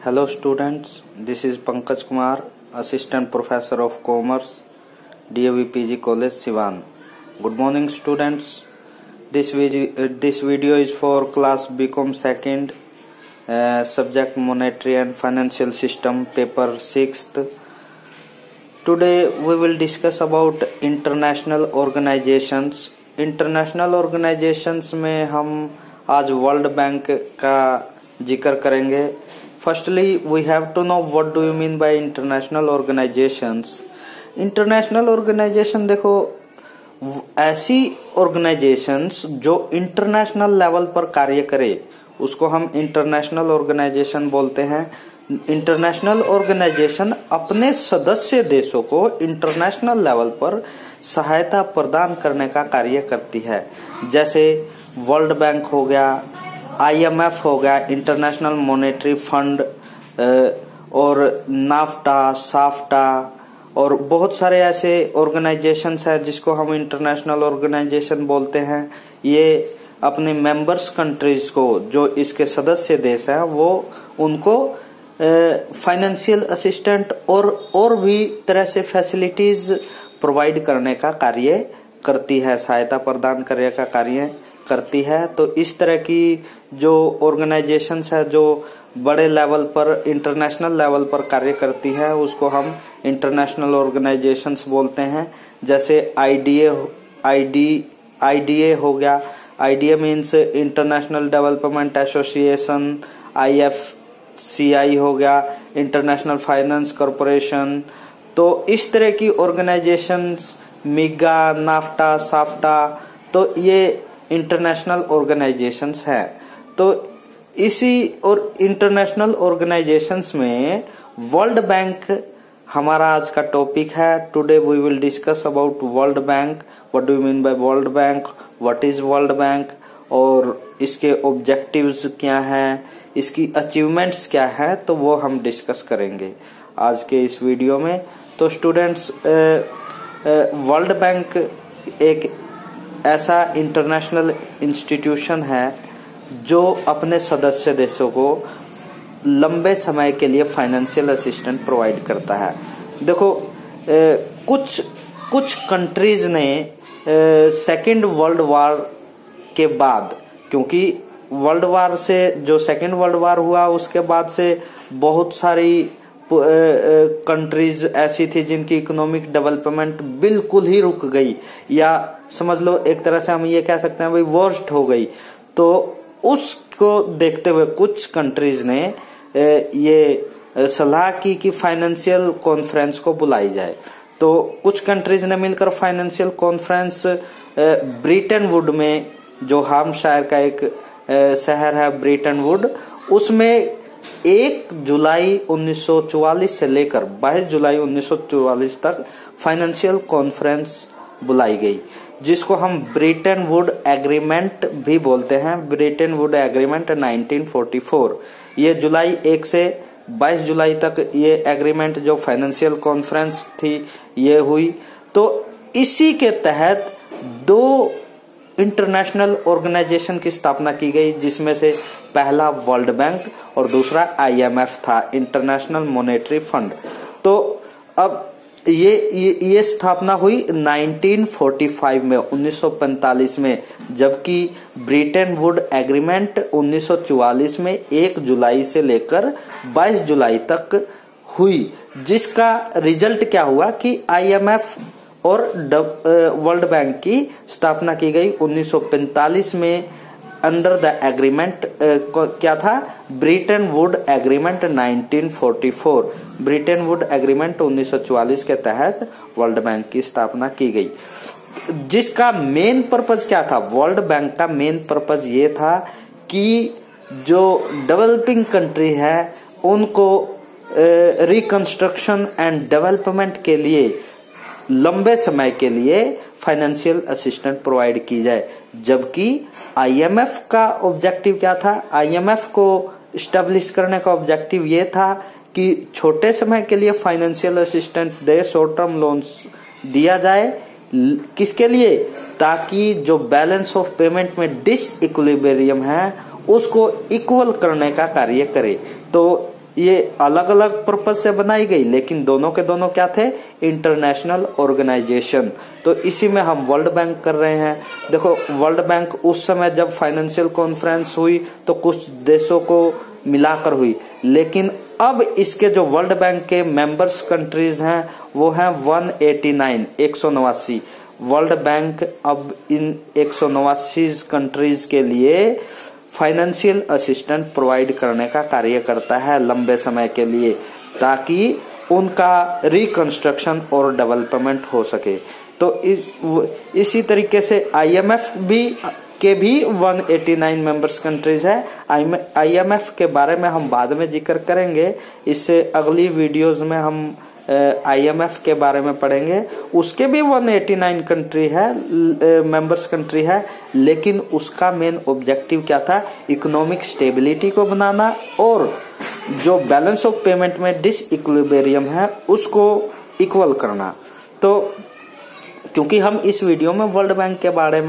Hello students, this is Pankaj Kumar, Assistant Professor of Commerce, DAV College, Siwan. Good morning students. This video is for class BCom second, subject Monetary and Financial System, paper 6th. Today we will discuss about international organizations. International organisations में हम आज World Bank का जिक्र करेंगे. Firstly we have to know what do you mean by international organisations. International organisation देखो ऐसी organisations जो international level पर कार्य करे उसको हम इंटरनेशनल ऑर्गेनाइजेशन बोलते हैं. इंटरनेशनल ऑर्गेनाइजेशन अपने सदस्य देशों को इंटरनेशनल लेवल पर सहायता प्रदान करने का कार्य करती है. जैसे वर्ल्ड बैंक हो गया, IMF हो गया, इंटरनेशनल मॉनेटरी फंड, और नाफ्टा, साफ्टा और बहुत सारे ऐसे ऑर्गेनाइजेशंस हैं जिसको हम इंटरनेशनल ऑर्गेनाइजेशन बोलते हैं. ये अपने मेंबर्स कंट्रीज को, जो इसके सदस्य देश हैं, वो उनको फाइनेंशियल असिस्टेंट और भी तरह से फैसिलिटीज प्रोवाइड करने का कार्य करती है, सहायता प्रदान करने का कार्य करती है. तो इस तरह की जो ऑर्गेनाइजेशंस है जो बड़े लेवल पर, इंटरनेशनल लेवल पर कार्य करती है, उसको हम इंटरनेशनल ऑर्गेनाइजेशंस बोलते हैं. जैसे IDA हो गया. IDA means international development association. IFCI हो गया, इंटरनेशनल फाइनेंस कॉरपोरेशन. तो इस तरह की ऑर्गेनाइजेशंस, मिगा, नाफ्टा, साफ्टा, तो ये इंटरनेशनल ऑर्गेनाइजेशंस हैं. तो इसी और इंटरनेशनल ऑर्गेनाइजेशंस में वर्ल्ड बैंक हमारा आज का टॉपिक है. Today we will discuss about World Bank. What do you mean by World Bank, what is World Bank, और इसके ऑब्जेक्टिव्स क्या हैं, इसकी अचीवमेंट्स क्या हैं, तो वो हम डिस्कस करेंगे आज के इस वीडियो में. तो स्टूडेंट्स, वर्ल्ड बैंक एक ऐसा इंटरनेशनल इंस्टीट्यूशन है जो अपने सदस्य देशों को लंबे समय के लिए फाइनेंशियल असिस्टेंट प्रोवाइड करता है. देखो कुछ कंट्रीज ने सेकेंड वर्ल्ड वॉर के बाद, क्योंकि वर्ल्ड वॉर से जो सेकेंड वर्ल्ड वॉर हुआ उसके बाद से बहुत सारी कंट्रीज ऐसी थी जिनकी इकोनॉमिक डेवलपमेंट बिल्कुल ही रुक गई, या समझ लो एक तरह से हम ये कह सकते हैं भाई वर्स्ट हो गई. तो उसको देखते हुए कुछ कंट्रीज ने ये सलाह की कि फाइनेंशियल कॉन्फ्रेंस को बुलाई जाए. तो कुछ कंट्रीज ने मिलकर फाइनेंशियल कॉन्फ्रेंस ब्रिटेन वुड में, जो हाम्पशायर का एक शहर है ब्रिटेन वुड, उसमें 1 जुलाई 1944 से लेकर 22 जुलाई 1944 तक फाइनेंशियल कॉन्फ्रेंस बुलाई गई, जिसको हम ब्रिटेन वुड एग्रीमेंट भी बोलते हैं. Britain would agreement 1944. ये जुलाई 1 से 22 जुलाई तक ये एग्रीमेंट, जो फाइनेंशियल कॉन्फ्रेंस थी, ये हुई. तो इसी के तहत 2 इंटरनेशनल ऑर्गेनाइजेशन की स्थापना की गई, जिसमें से पहला वर्ल्ड बैंक और दूसरा IMF था, इंटरनेशनल मॉनेटरी फंड. तो अब ये स्थापना हुई 1945 में, 1945 में, जबकि ब्रिटेन वुड एग्रीमेंट 1944 में 1 जुलाई से लेकर 22 जुलाई तक हुई, जिसका रिजल्ट क्या हुआ कि IMF और वर्ल्ड बैंक की स्थापना की गई 1945 में अंडर द एग्रीमेंट. क्या था? Britain would agreement 1944. Britain would agreement 1944 के तहत वर्ल्ड बैंक की स्थापना की गई, जिसका मेन पर्पज क्या था? वर्ल्ड बैंक का मेन पर्पज ये था कि जो डेवलपिंग कंट्री है उनको रिकंस्ट्रक्शन एंड डेवलपमेंट के लिए लंबे समय के लिए फाइनेंशियल असिस्टेंट प्रोवाइड की जाए. जबकि IMF का ऑब्जेक्टिव क्या था? IMF को स्टेब्लिश करने का ऑब्जेक्टिव ये था कि छोटे समय के लिए फाइनेंशियल असिस्टेंट दे, शॉर्ट टर्म लोन्स दिया जाए. किसके लिए? ताकि जो बैलेंस ऑफ पेमेंट में डिसइक्विलिब्रियम है उसको इक्वल करने का कार्य करे. तो ये अलग अलग पर्पज से बनाई गई, लेकिन दोनों के दोनों क्या थे, इंटरनेशनल ऑर्गेनाइजेशन। तो इसी में हम वर्ल्ड बैंक कर रहे हैं। देखो वर्ल्ड बैंक उस समय जब फाइनेंशियल कॉन्फ्रेंस हुई तो कुछ देशों को मिलाकर हुई, लेकिन अब इसके जो वर्ल्ड बैंक के मेंबर्स कंट्रीज हैं वो हैं 189 189। वर्ल्ड बैंक अब इन 189 कंट्रीज के लिए फाइनेंशियल असिस्टेंट प्रोवाइड करने का कार्य करता है लंबे समय के लिए, ताकि उनका रिकंस्ट्रक्शन और डेवलपमेंट हो सके। तो इसी तरीके से IMF के भी 189 मेंबर्स कंट्रीज है। IMF के बारे में हम बाद में जिक्र करेंगे, इससे अगली वीडियोस में हम IMF के बारे में पढ़ेंगे। उसके भी 189 कंट्री है, मेंबर्स कंट्री है, लेकिन उसका मेन ऑब्जेक्टिव क्या था, इकोनॉमिक स्टेबिलिटी को बनाना और जो बैलेंस ऑफ पेमेंट में डिसइक्विलिब्रियम है उसको इक्वल करना। तो क्योंकि हम इस वीडियो में वर्ल्ड बैंक के बारे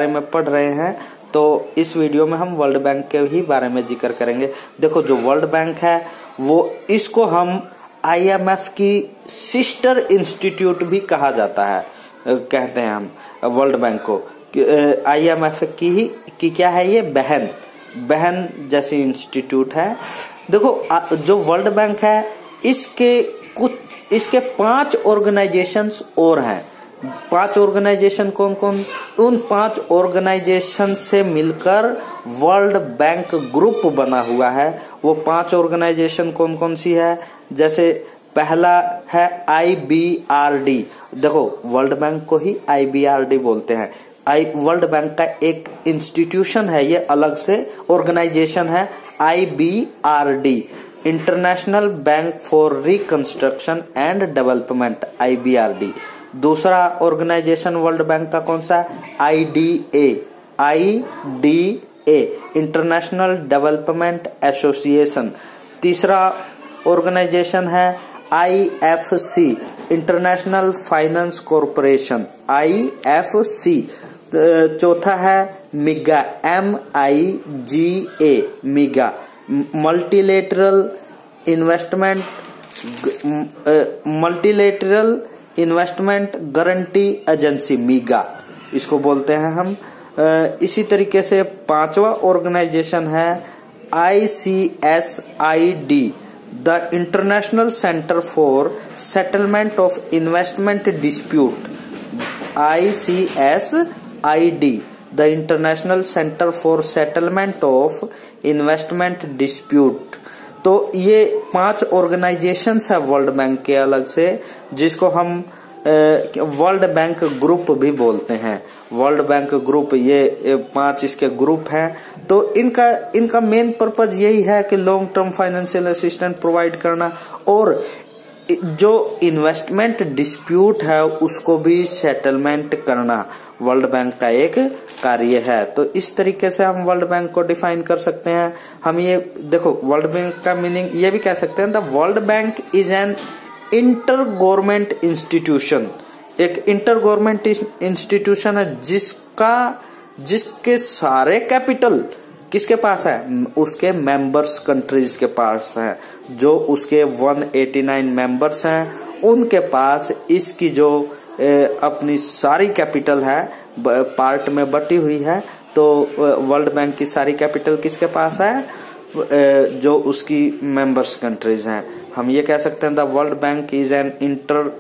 में पढ़ रहे हैं, तो इस वीडियो में हम वर्ल्ड बैंक के ही बारे में जिक्र करेंगे। देखो जो वर्ल्ड बैंक है वो, इसको हम IMF की सिस्टर इंस्टीट्यूट भी कहा जाता है, कहते हैं हम वर्ल्ड बैंक को। IMF की क्या है, ये बहन जैसी इंस्टीट्यूट है। देखो जो वर्ल्ड बैंक है इसके 5 ऑर्गेनाइजेशंस और हैं। 5 ऑर्गेनाइजेशन कौन कौन, उन 5 ऑर्गेनाइजेशन से मिलकर वर्ल्ड बैंक ग्रुप बना हुआ है। वो 5 ऑर्गेनाइजेशन कौन कौन सी है, जैसे पहला है IBRD। देखो वर्ल्ड बैंक को ही IBRD बोलते हैं। वर्ल्ड बैंक का एक इंस्टीट्यूशन है, ये अलग से ऑर्गेनाइजेशन है IBRD, international bank for reconstruction and development, IBRD। दूसरा ऑर्गेनाइजेशन वर्ल्ड बैंक का कौन सा, IDA, इंटरनेशनल डेवलपमेंट एसोसिएशन। तीसरा ऑर्गेनाइजेशन है IFC, international finance corporation, IFC। चौथा है MIGA, MIGA, MIGA, multilateral investment guarantee agency, MIGA इसको बोलते हैं हम। इसी तरीके से 5वां ऑर्गेनाइजेशन है ICSID, the international centre for settlement of investment dispute, ICSID, the international centre for settlement of investment dispute. तो ये 5 ऑर्गेनाइजेशंस है वर्ल्ड बैंक के अलग से, जिसको हम वर्ल्ड बैंक ग्रुप भी बोलते हैं। वर्ल्ड बैंक ग्रुप, ये 5 इसके ग्रुप हैं। तो इनका मेन पर्पज यही है कि long term financial assistant provide करना और जो इन्वेस्टमेंट डिस्प्यूट है उसको भी सेटलमेंट करना वर्ल्ड बैंक का एक कार्य है। तो इस तरीके से हम वर्ल्ड बैंक को डिफाइन कर सकते हैं। हम ये देखो वर्ल्ड बैंक का मीनिंग ये भी कह सकते हैं, the world bank is an inter government institution, एक इंटर गवर्नमेंट इंस्टीट्यूशन है जिसके सारे कैपिटल किसके पास है, उसके मेंबर्स कंट्रीज के पास है। जो उसके 189 मेंबर्स हैं उनके पास इसकी जो अपनी सारी कैपिटल है पार्ट में बटी हुई है। तो वर्ल्ड बैंक की सारी कैपिटल किसके पास है, जो उसकी मेंबर्स कंट्रीज हैं। हम ये कह सकते हैं the world bank is an inter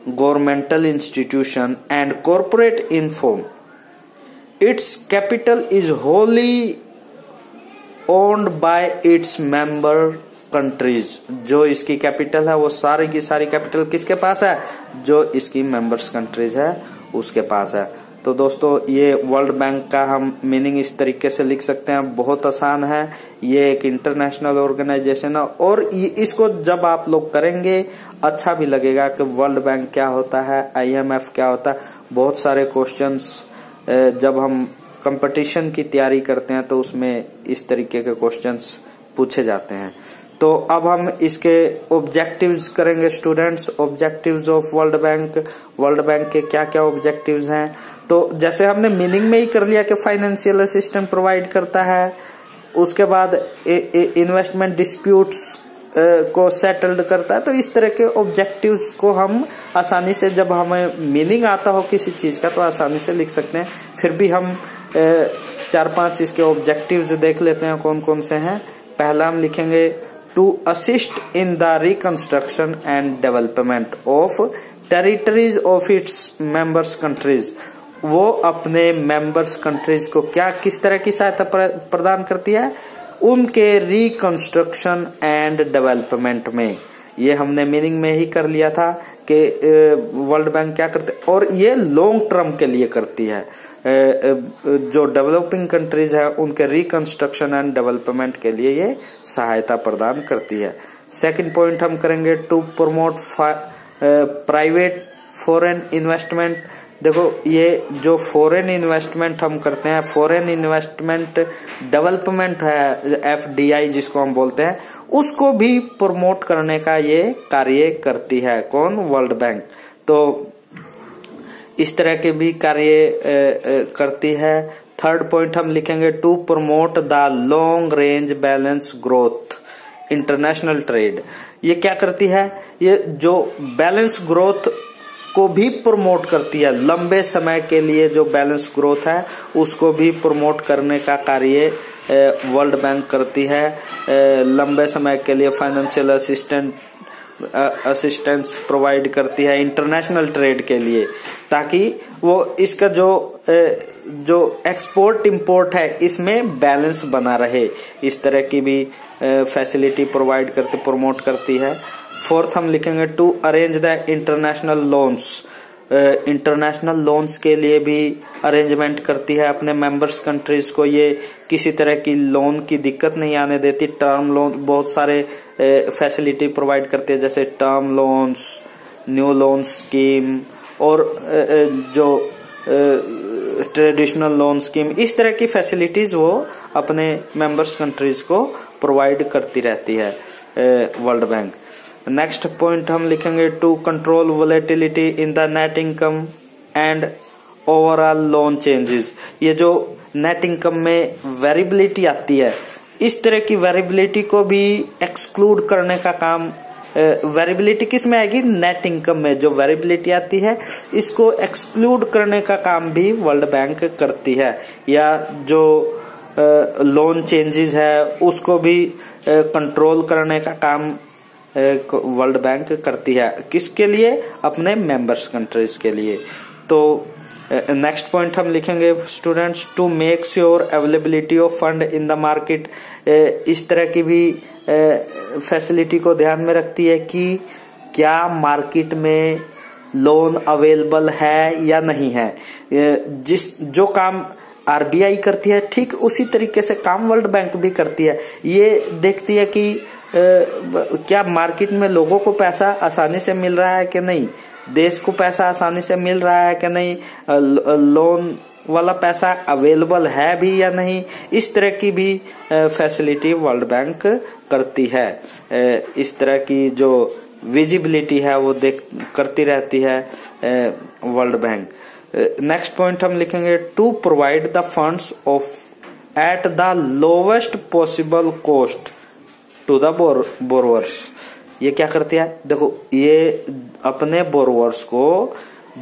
governmental institution and corporate in form, it's capital is wholly owned by its member countries. जो इसकी कैपिटल है वो सारी की सारी कैपिटल किसके पास है, जो इसकी मेंबर्स कंट्रीज है उसके पास है। तो दोस्तों ये वर्ल्ड बैंक का हम मीनिंग इस तरीके से लिख सकते हैं, बहुत आसान है। ये एक इंटरनेशनल ऑर्गेनाइजेशन है और इसको जब आप लोग करेंगे अच्छा भी लगेगा कि वर्ल्ड बैंक क्या होता है, IMF क्या होता है। बहुत सारे क्वेश्चंस जब हम कंपटीशन की तैयारी करते हैं तो उसमें इस तरीके के क्वेश्चंस पूछे जाते हैं। तो अब हम इसके ऑब्जेक्टिव्स करेंगे students. Objectives of world bank के क्या क्या ऑब्जेक्टिव्स हैं। तो जैसे हमने मीनिंग में ही कर लिया कि फाइनेंशियल असिस्टेंट प्रोवाइड करता है, उसके बाद इन्वेस्टमेंट डिस्प्यूट्स को सेटल्ड करता है। तो इस तरह के ऑब्जेक्टिव्स को हम आसानी से, जब हमें मीनिंग आता हो किसी चीज का, तो आसानी से लिख सकते हैं। फिर भी हम 4-5 इसके ऑब्जेक्टिव्स देख लेते हैं कौन कौन से हैं। पहला हम लिखेंगे to assist in the reconstruction and development of territories of its members countries. वो अपने मेंबर्स कंट्रीज को क्या किस तरह की सहायता प्रदान करती है, उनके रिकंस्ट्रक्शन एंड डेवलपमेंट में। ये हमने मीनिंग में ही कर लिया था कि वर्ल्ड बैंक क्या करते हैं, और ये लॉन्ग टर्म के लिए करती है। जो डेवलपिंग कंट्रीज है उनके रिकंस्ट्रक्शन एंड डेवलपमेंट के लिए ये सहायता प्रदान करती है। सेकंड पॉइंट हम करेंगे to promote private foreign investment. देखो, ये जो फॉरेन इन्वेस्टमेंट हम करते हैं, फॉरेन इन्वेस्टमेंट डेवलपमेंट है, FDI जिसको हम बोलते हैं, उसको भी प्रमोट करने का ये कार्य करती है। कौन? World bank. तो इस तरह के भी कार्य करती है। थर्ड पॉइंट हम लिखेंगे to promote the long range balance growth international trade. ये क्या करती है? ये जो बैलेंस ग्रोथ को भी प्रमोट करती है। लंबे समय के लिए जो बैलेंस ग्रोथ है उसको भी प्रमोट करने का कार्य वर्ल्ड बैंक करती है। लंबे समय के लिए फाइनेंशियल असिस्टेंस प्रोवाइड करती है इंटरनेशनल ट्रेड के लिए, ताकि वो इसका जो एक्सपोर्ट इंपोर्ट है इसमें बैलेंस बना रहे। इस तरह की भी फैसिलिटी प्रोवाइड करती, प्रमोट करती है। फोर्थ हम लिखेंगे to arrange the international loans. International loans के लिए भी अरेंजमेंट करती है अपने मेंबर्स कंट्रीज को। ये किसी तरह की लोन की दिक्कत नहीं आने देती। टर्म लोन बहुत सारे फैसिलिटी प्रोवाइड करती है, जैसे term loans, new loan scheme और जो ट्रेडिशनल लोन स्कीम, इस तरह की फैसिलिटीज वो अपने मेंबर्स कंट्रीज को प्रोवाइड करती रहती है वर्ल्ड बैंक। नेक्स्ट पॉइंट हम लिखेंगे to control volatility in the net income and overall loan changes. ये जो नेट इनकम में वेरिएबिलिटी आती है, इस तरह की वेरिएबिलिटी को भी एक्सक्लूड करने का काम, वेरिएबिलिटी किस में आएगी? नेट इनकम में जो वेरिएबिलिटी आती है इसको एक्सक्लूड करने का काम भी वर्ल्ड बैंक करती है। या जो लोन चेंजेस है उसको भी कंट्रोल करने का काम वर्ल्ड बैंक करती है। किसके लिए? अपने मेंबर्स कंट्रीज के लिए। तो नेक्स्ट पॉइंट हम लिखेंगे students to make sure availability of fund in the market. इस तरह की भी फैसिलिटी को ध्यान में रखती है कि क्या मार्केट में लोन अवेलेबल है या नहीं है। जो काम RBI करती है, ठीक उसी तरीके से काम वर्ल्ड बैंक भी करती है। ये देखती है कि क्या मार्केट में लोगों को पैसा आसानी से मिल रहा है कि नहीं, देश को पैसा आसानी से मिल रहा है कि नहीं, लोन वाला पैसा अवेलेबल है भी या नहीं। इस तरह की भी फैसिलिटी वर्ल्ड बैंक करती है। इस तरह की जो विजिबिलिटी है वो करती रहती है वर्ल्ड बैंक। नेक्स्ट पॉइंट हम लिखेंगे to provide the funds of at the lowest possible cost to the borrowers. ये क्या करती है? देखो, ये अपने बोरोवर्स को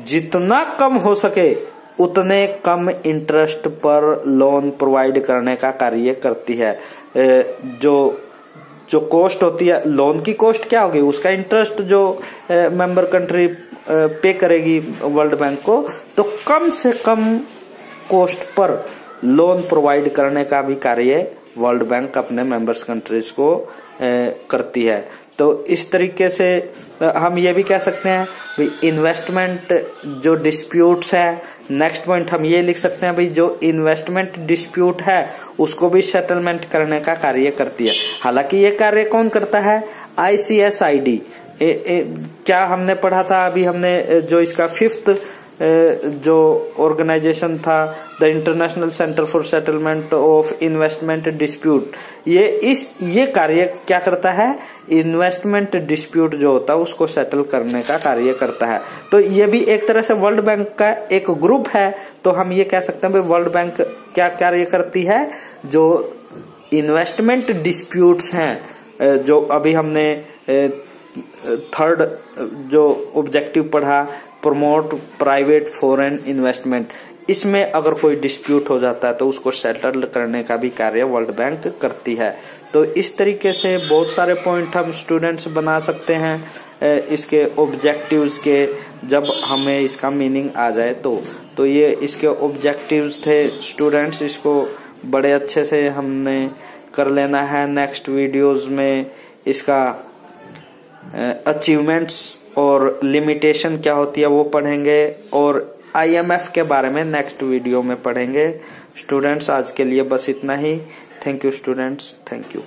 जितना कम हो सके उतने कम इंटरेस्ट पर लोन प्रोवाइड करने का कार्य करती है। जो कॉस्ट होती है, लोन की कॉस्ट क्या होगी? उसका इंटरेस्ट जो मेंबर कंट्री पे करेगी वर्ल्ड बैंक को, तो कम से कम कॉस्ट पर लोन प्रोवाइड करने का भी कार्य वर्ल्ड बैंक अपने मेंबर्स कंट्रीज को करती है। तो इस तरीके से हम ये भी कह सकते हैं भाई इन्वेस्टमेंट जो डिस्प्यूट्स है, नेक्स्ट पॉइंट हम ये लिख सकते हैं भाई जो इन्वेस्टमेंट डिस्प्यूट है उसको भी सेटलमेंट करने का कार्य करती है। हालांकि ये कार्य कौन करता है? ICSID। क्या हमने पढ़ा था अभी? हमने जो इसका 5th जो ऑर्गेनाइजेशन था, the international centre for settlement of investment dispute, ये कार्य क्या करता है? इन्वेस्टमेंट डिस्प्यूट जो होता है उसको सेटल करने का कार्य करता है। तो ये भी एक तरह से वर्ल्ड बैंक का एक ग्रुप है। तो हम ये कह सकते हैं भाई वर्ल्ड बैंक क्या कार्य करती है? जो इन्वेस्टमेंट डिस्प्यूट्स हैं, जो अभी हमने थर्ड जो ऑब्जेक्टिव पढ़ा, प्रमोट प्राइवेट फॉरेन इन्वेस्टमेंट, इसमें अगर कोई डिस्प्यूट हो जाता है तो उसको सेटल करने का भी कार्य वर्ल्ड बैंक करती है। तो इस तरीके से बहुत सारे पॉइंट हम स्टूडेंट्स बना सकते हैं इसके ऑब्जेक्टिव्स के, जब हमें इसका मीनिंग आ जाए तो ये इसके ऑब्जेक्टिव्स थे स्टूडेंट्स। इसको बड़े अच्छे से हमने कर लेना है। नेक्स्ट वीडियोस में इसका अचीवमेंट्स और लिमिटेशन क्या होती है वो पढ़ेंगे, और IMF के बारे में नेक्स्ट वीडियो में पढ़ेंगे। स्टूडेंट्स आज के लिए बस इतना ही। Thank you students, thank you.